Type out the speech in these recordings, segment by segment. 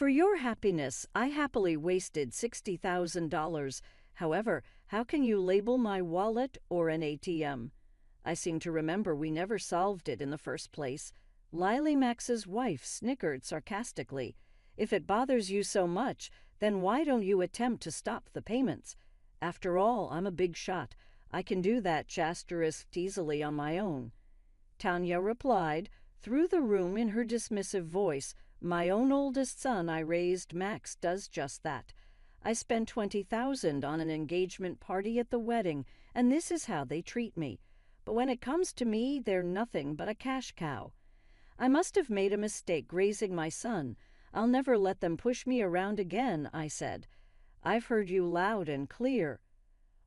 For your happiness, I happily wasted $60,000. However, how can you label my wallet or an ATM? I seem to remember we never solved it in the first place. Lily Max's wife snickered sarcastically. If it bothers you so much, then why don't you attempt to stop the payments? After all, I'm a big shot. I can do that ** easily on my own. Tanya replied, through the room in her dismissive voice, my own oldest son I raised, Max, does just that. I spent $20,000 on an engagement party at the wedding, and this is how they treat me. But when it comes to me, they're nothing but a cash cow. I must have made a mistake raising my son. I'll never let them push me around again, I said. I've heard you loud and clear.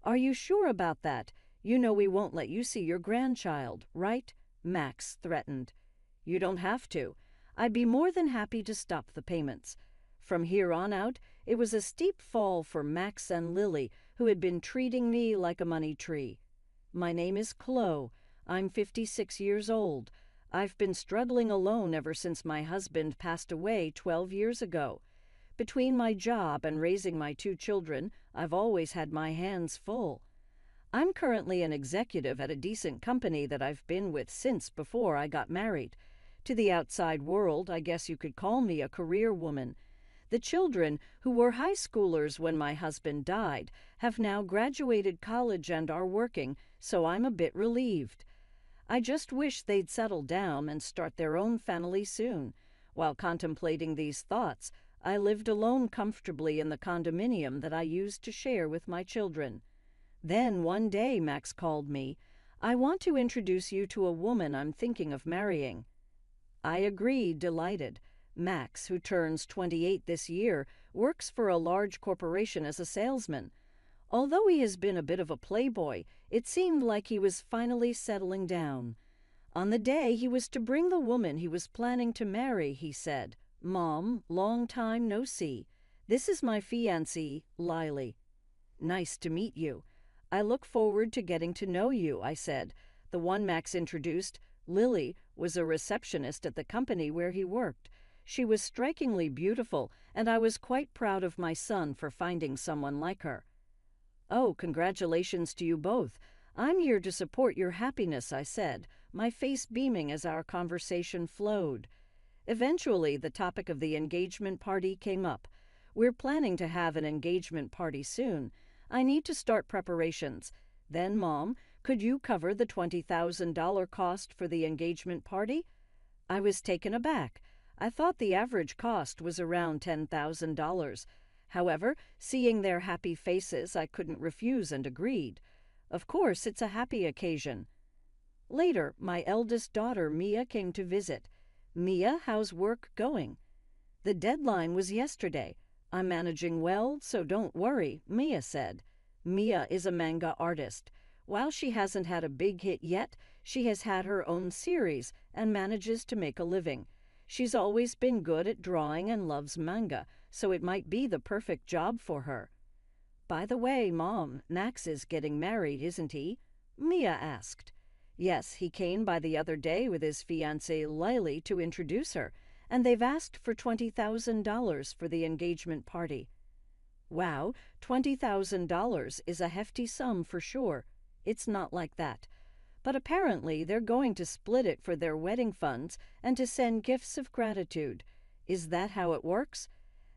Are you sure about that? You know we won't let you see your grandchild, right? Max threatened. You don't have to. I'd be more than happy to stop the payments. From here on out, it was a steep fall for Max and Lily, who had been treating me like a money tree. My name is Chloe. I'm 56 years old. I've been struggling alone ever since my husband passed away 12 years ago. Between my job and raising my 2 children, I've always had my hands full. I'm currently an executive at a decent company that I've been with since before I got married. To the outside world, I guess you could call me a career woman. The children, who were high schoolers when my husband died, have now graduated college and are working, so I'm a bit relieved. I just wish they'd settle down and start their own family soon. While contemplating these thoughts, I lived alone comfortably in the condominium that I used to share with my children. Then one day Max called me. I want to introduce you to a woman I'm thinking of marrying. I agreed, delighted. Max, who turns 28 this year, works for a large corporation as a salesman. Although he has been a bit of a playboy, it seemed like he was finally settling down. On the day he was to bring the woman he was planning to marry, he said, Mom, long time no see. This is my fiancée, Lily. Nice to meet you. I look forward to getting to know you, I said. The one Max introduced, Lily, was a receptionist at the company where he worked. She was strikingly beautiful, and I was quite proud of my son for finding someone like her. Oh, congratulations to you both. I'm here to support your happiness, I said, my face beaming as our conversation flowed. Eventually, the topic of the engagement party came up. We're planning to have an engagement party soon. I need to start preparations. Then, Mom, could you cover the $20,000 cost for the engagement party? I was taken aback. I thought the average cost was around $10,000. However, seeing their happy faces, I couldn't refuse and agreed. Of course, it's a happy occasion. Later, my eldest daughter, Mia, came to visit. Mia, how's work going? The deadline was yesterday. I'm managing well, so don't worry, Mia said. Mia is a manga artist. While she hasn't had a big hit yet, she has had her own series and manages to make a living. She's always been good at drawing and loves manga, so it might be the perfect job for her. By the way, Mom, Max is getting married, isn't he? Mia asked. Yes, he came by the other day with his fiancée Lily to introduce her, and they've asked for $20,000 for the engagement party. Wow, $20,000 is a hefty sum for sure. It's not like that. But apparently they're going to split it for their wedding funds and to send gifts of gratitude. Is that how it works?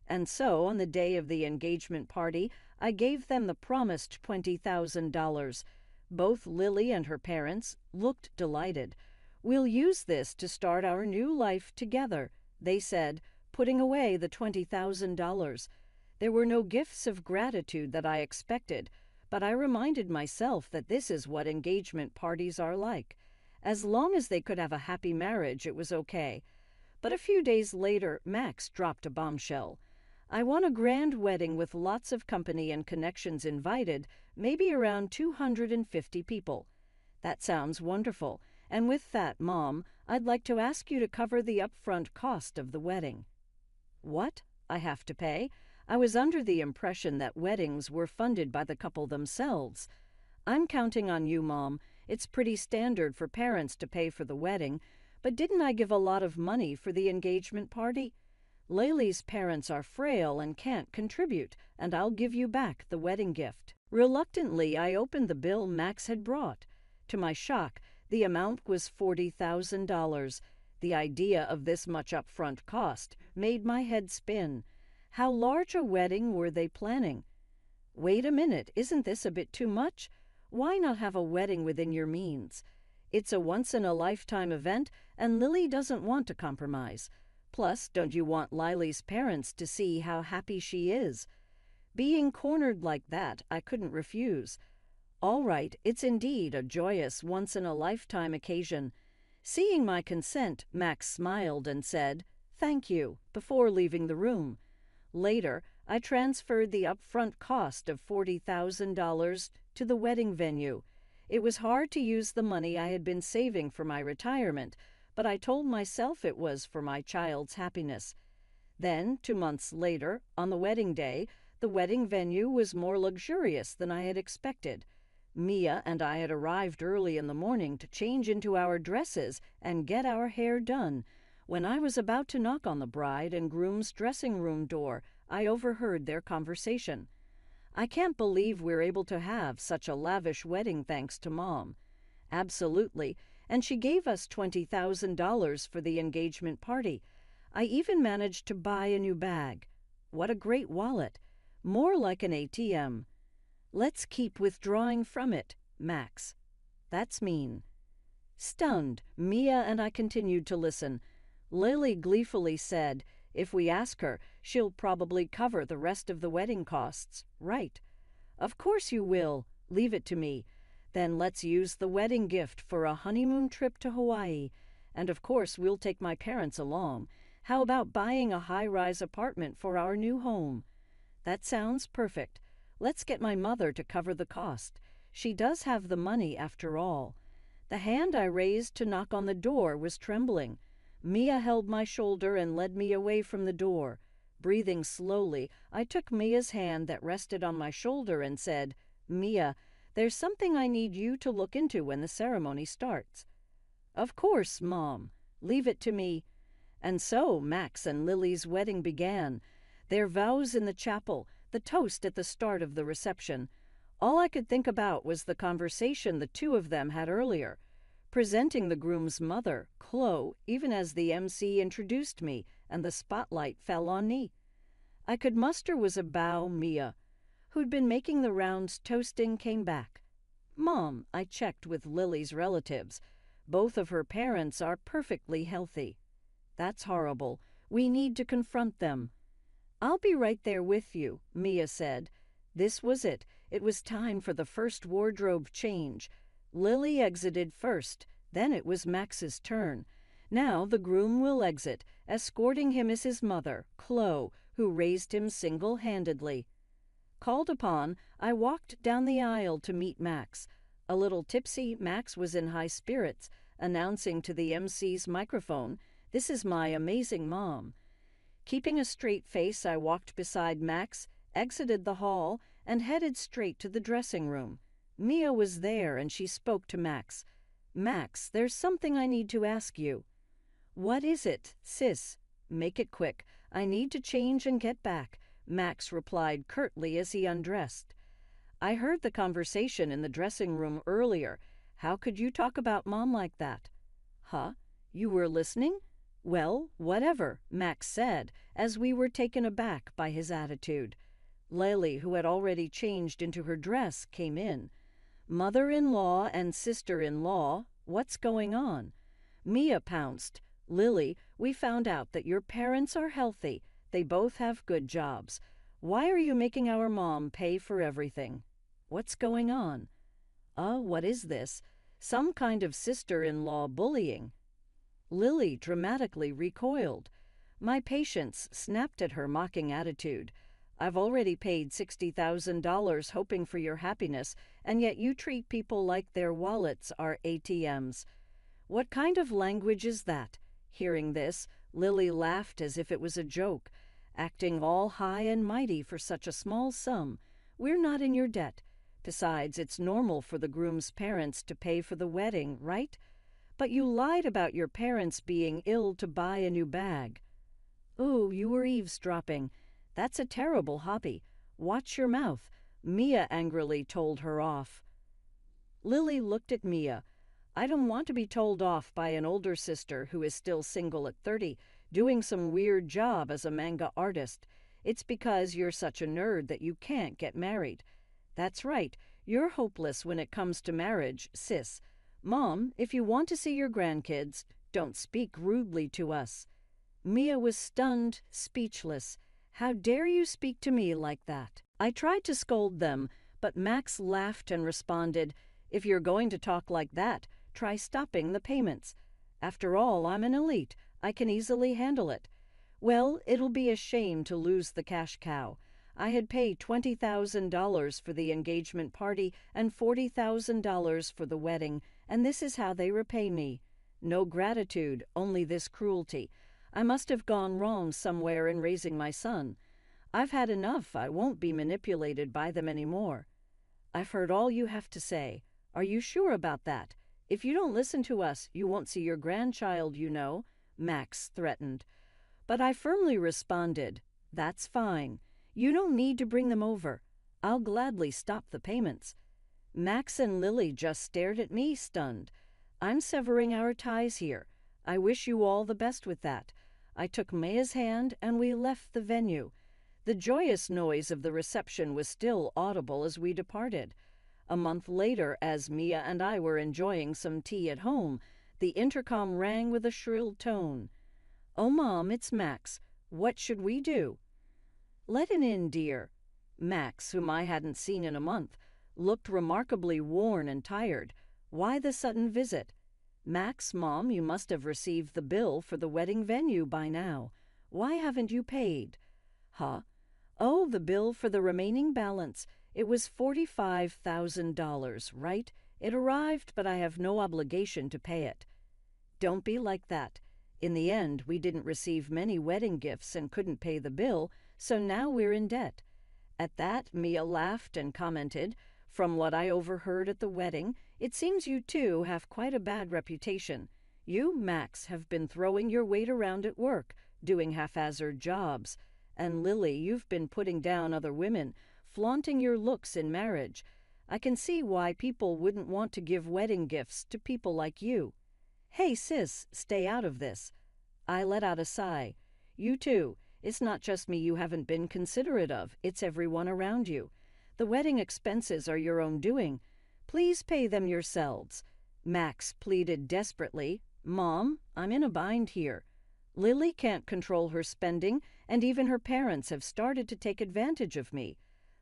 And so, on the day of the engagement party, I gave them the promised $20,000. Both Lily and her parents looked delighted. We'll use this to start our new life together, they said, putting away the $20,000. There were no gifts of gratitude that I expected, but I reminded myself that this is what engagement parties are like. As long as they could have a happy marriage, it was okay. But a few days later, Max dropped a bombshell. I want a grand wedding with lots of company and connections invited, maybe around 250 people. That sounds wonderful. And with that, Mom, I'd like to ask you to cover the upfront cost of the wedding. What? I have to pay? I was under the impression that weddings were funded by the couple themselves. I'm counting on you, Mom. It's pretty standard for parents to pay for the wedding, but didn't I give a lot of money for the engagement party? Laylee's parents are frail and can't contribute, and I'll give you back the wedding gift." Reluctantly, I opened the bill Max had brought. To my shock, the amount was $40,000. The idea of this much upfront cost made my head spin. How large a wedding were they planning? Wait a minute, isn't this a bit too much? Why not have a wedding within your means? It's a once-in-a-lifetime event, and Lily doesn't want to compromise. Plus, don't you want Lily's parents to see how happy she is? Being cornered like that, I couldn't refuse. All right, it's indeed a joyous once-in-a-lifetime occasion. Seeing my consent, Max smiled and said, "Thank you," before leaving the room. Later, I transferred the upfront cost of $40,000 to the wedding venue. It was hard to use the money I had been saving for my retirement, but I told myself it was for my child's happiness. Then, 2 months later, on the wedding day, the wedding venue was more luxurious than I had expected. Mia and I had arrived early in the morning to change into our dresses and get our hair done. When I was about to knock on the bride and groom's dressing room door, I overheard their conversation. "I can't believe we're able to have such a lavish wedding thanks to Mom." "Absolutely, and she gave us $20,000 for the engagement party. I even managed to buy a new bag. What a great wallet. More like an ATM. Let's keep withdrawing from it, Max." "That's mean." Stunned, Mia and I continued to listen. Lily gleefully said, "If we ask her, she'll probably cover the rest of the wedding costs." "Right." "Of course you will. Leave it to me. Then let's use the wedding gift for a honeymoon trip to Hawaii. And of course we'll take my parents along. How about buying a high-rise apartment for our new home?" "That sounds perfect. Let's get my mother to cover the cost. She does have the money after all." The hand I raised to knock on the door was trembling. Mia held my shoulder and led me away from the door. Breathing slowly, I took Mia's hand that rested on my shoulder and said, "Mia, there's something I need you to look into when the ceremony starts." "Of course, Mom. Leave it to me." And so Max and Lily's wedding began. Their vows in the chapel, the toast at the start of the reception. All I could think about was the conversation the two of them had earlier. Presenting the groom's mother, Chloe, even as the MC introduced me, and the spotlight fell on me. I could muster was a bow. Mia, who'd been making the rounds toasting, came back. "Mom," I checked with Lily's relatives. "Both of her parents are perfectly healthy." "That's horrible. We need to confront them." "I'll be right there with you," Mia said. This was it. It was time for the first wardrobe change. Lily exited first. Then it was Max's turn. Now the groom will exit. Escorting him is his mother, Chloe, who raised him single-handedly. Called upon, I walked down the aisle to meet Max. A little tipsy, Max was in high spirits, announcing to the MC's microphone, "This is my amazing mom." Keeping a straight face, I walked beside Max, exited the hall, and headed straight to the dressing room. Mia was there, and she spoke to Max. "Max, there's something I need to ask you." "What is it, sis?" "Make it quick. I need to change and get back," Max replied curtly as he undressed. "I heard the conversation in the dressing room earlier. How could you talk about Mom like that?" "Huh? You were listening?" "Well, whatever," Max said, as we were taken aback by his attitude. Lily, who had already changed into her dress, came in. "Mother-in-law and sister-in-law, what's going on?" Mia pounced. "Lily, we found out that your parents are healthy. They both have good jobs. Why are you making our mom pay for everything?" "What's going on?" What is this? Some kind of sister-in-law bullying." Lily dramatically recoiled. My patience snapped at her mocking attitude. "I've already paid $60,000 hoping for your happiness, and yet you treat people like their wallets are ATMs. What kind of language is that?" Hearing this, Lily laughed as if it was a joke. "Acting all high and mighty for such a small sum. We're not in your debt. Besides, it's normal for the groom's parents to pay for the wedding, right? But you lied about your parents being ill to buy a new bag." "Oh, you were eavesdropping. That's a terrible hobby. Watch your mouth," Mia angrily told her off. Lily looked at Mia. "I don't want to be told off by an older sister who is still single at 30, doing some weird job as a manga artist. It's because you're such a nerd that you can't get married. That's right, you're hopeless when it comes to marriage, sis. Mom, if you want to see your grandkids, don't speak rudely to us." Mia was stunned, speechless. "How dare you speak to me like that?" I tried to scold them, but Max laughed and responded, "If you're going to talk like that, try stopping the payments. After all, I'm an elite. I can easily handle it." "Well, it'll be a shame to lose the cash cow. I had paid $20,000 for the engagement party and $40,000 for the wedding, and this is how they repay me. No gratitude, only this cruelty. I must have gone wrong somewhere in raising my son. I've had enough. I won't be manipulated by them anymore." "I've heard all you have to say. Are you sure about that? If you don't listen to us, you won't see your grandchild, you know," Max threatened. But I firmly responded, "That's fine. You don't need to bring them over. I'll gladly stop the payments." Max and Lily just stared at me, stunned. "I'm severing our ties here. I wish you all the best with that." I took Maya's hand and we left the venue. The joyous noise of the reception was still audible as we departed. A month later, as Mia and I were enjoying some tea at home, the intercom rang with a shrill tone. "Oh, Mom, it's Max. What should we do?" "Let it in, dear." Max, whom I hadn't seen in a month, looked remarkably worn and tired. "Why the sudden visit?" "Max, Mom, you must have received the bill for the wedding venue by now. Why haven't you paid?" "Huh? Oh, the bill for the remaining balance. It was $45,000, right? It arrived, but I have no obligation to pay it." "Don't be like that. In the end, we didn't receive many wedding gifts and couldn't pay the bill, so now we're in debt." At that, Mia laughed and commented, "From what I overheard at the wedding, it seems you two have quite a bad reputation. You, Max, have been throwing your weight around at work, doing haphazard jobs. And Lily, you've been putting down other women, flaunting your looks in marriage. I can see why people wouldn't want to give wedding gifts to people like you." "Hey, sis, stay out of this." I let out a sigh. "You too. It's not just me you haven't been considerate of, it's everyone around you. The wedding expenses are your own doing. Please pay them yourselves." Max pleaded desperately, "Mom, I'm in a bind here. Lily can't control her spending, and even her parents have started to take advantage of me.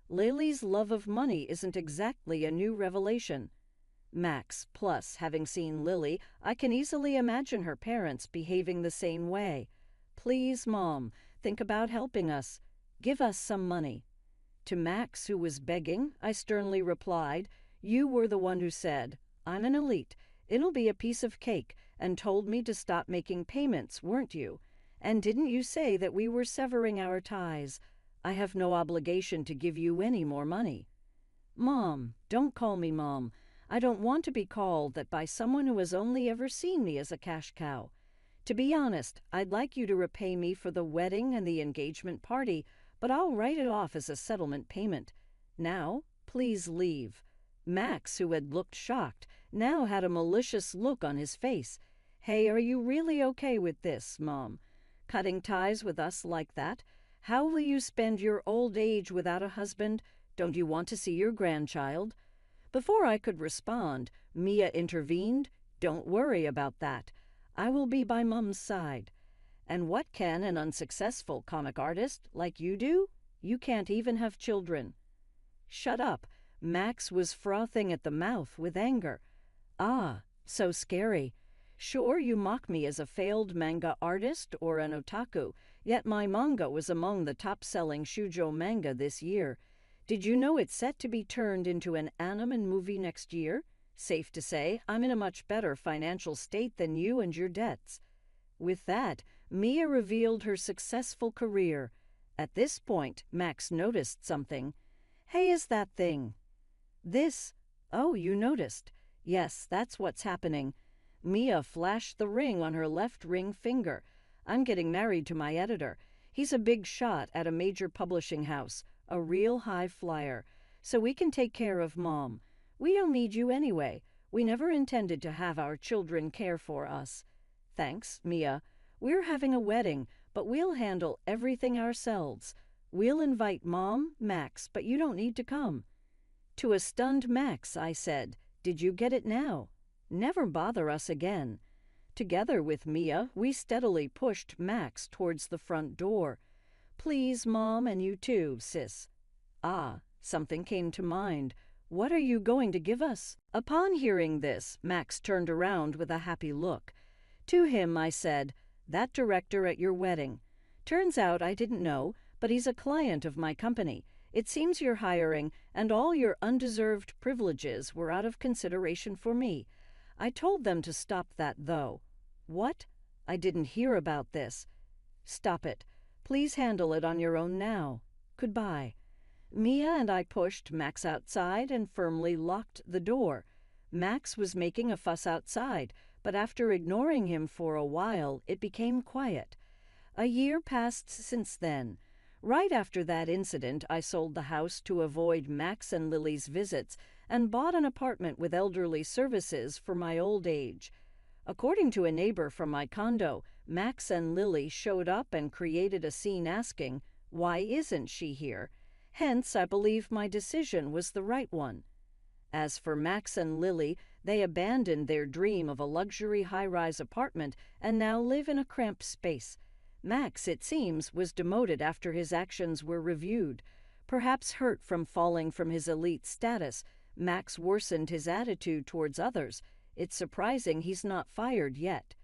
Lily's love of money isn't exactly a new revelation." Max, plus, having seen Lily, I can easily imagine her parents behaving the same way. "Please, Mom, think about helping us. Give us some money." To Max, who was begging, I sternly replied, "You were the one who said, 'I'm an elite. It'll be a piece of cake,' and told me to stop making payments, weren't you? And didn't you say that we were severing our ties? I have no obligation to give you any more money." "Mom, don't call me Mom. I don't want to be called that by someone who has only ever seen me as a cash cow. To be honest, I'd like you to repay me for the wedding and the engagement party, but I'll write it off as a settlement payment. Now, please leave." Max, who had looked shocked, now had a malicious look on his face. "Hey, are you really okay with this, Mom? Cutting ties with us like that? How will you spend your old age without a husband? Don't you want to see your grandchild?" Before I could respond, Mia intervened. "Don't worry about that. I will be by Mom's side. And what can an unsuccessful comic artist like you do? You can't even have children." "Shut up." Max was frothing at the mouth with anger. "Ah, so scary. Sure, you mock me as a failed manga artist or an otaku, yet my manga was among the top-selling shoujo manga this year. Did you know it's set to be turned into an anime movie next year? Safe to say, I'm in a much better financial state than you and your debts." With that, Mia revealed her successful career. At this point, Max noticed something. "Hey, is that thing?" "This? Oh, you noticed. Yes, that's what's happening." Mia flashed the ring on her left ring finger. I'm getting married to my editor. He's a big shot at a major publishing house, a real high flyer. So we can take care of Mom. We don't need you anyway. We never intended to have our children care for us. Thanks, Mia. We're having a wedding, but we'll handle everything ourselves. We'll invite Mom, Max, but you don't need to come. To a stunned Max, I said, "Did you get it now? Never bother us again." Together with Mia, we steadily pushed Max towards the front door. "Please, Mom, and you too, sis." Ah, something came to mind. "What are you going to give us?" Upon hearing this, Max turned around with a happy look. To him I said, "That director at your wedding. Turns out I didn't know, but he's a client of my company. It seems you're hiring, and all your undeserved privileges were out of consideration for me. I told them to stop that, though." "What? I didn't hear about this." "Stop it. Please handle it on your own now. Goodbye." Mia and I pushed Max outside and firmly locked the door. Max was making a fuss outside, but after ignoring him for a while, it became quiet. A year passed since then. Right after that incident, I sold the house to avoid Max and Lily's visits and bought an apartment with elderly services for my old age. According to a neighbor from my condo, Max and Lily showed up and created a scene asking, "Why isn't she here?" Hence, I believe my decision was the right one. As for Max and Lily, they abandoned their dream of a luxury high-rise apartment and now live in a cramped space. Max, it seems, was demoted after his actions were reviewed. Perhaps hurt from falling from his elite status, Max worsened his attitude towards others. It's surprising he's not fired yet.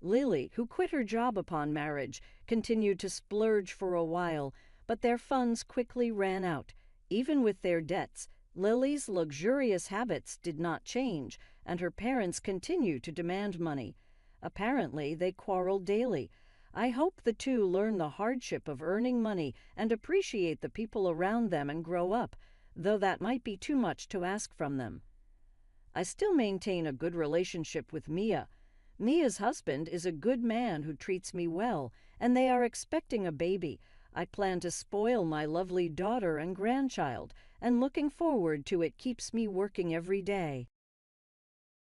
Lily, who quit her job upon marriage, continued to splurge for a while, but their funds quickly ran out. Even with their debts, Lily's luxurious habits did not change, and her parents continued to demand money. Apparently, they quarreled daily. I hope the two learn the hardship of earning money and appreciate the people around them and grow up, though that might be too much to ask from them. I still maintain a good relationship with Mia. Mia's husband is a good man who treats me well, and they are expecting a baby. I plan to spoil my lovely daughter and grandchild, and looking forward to it keeps me working every day.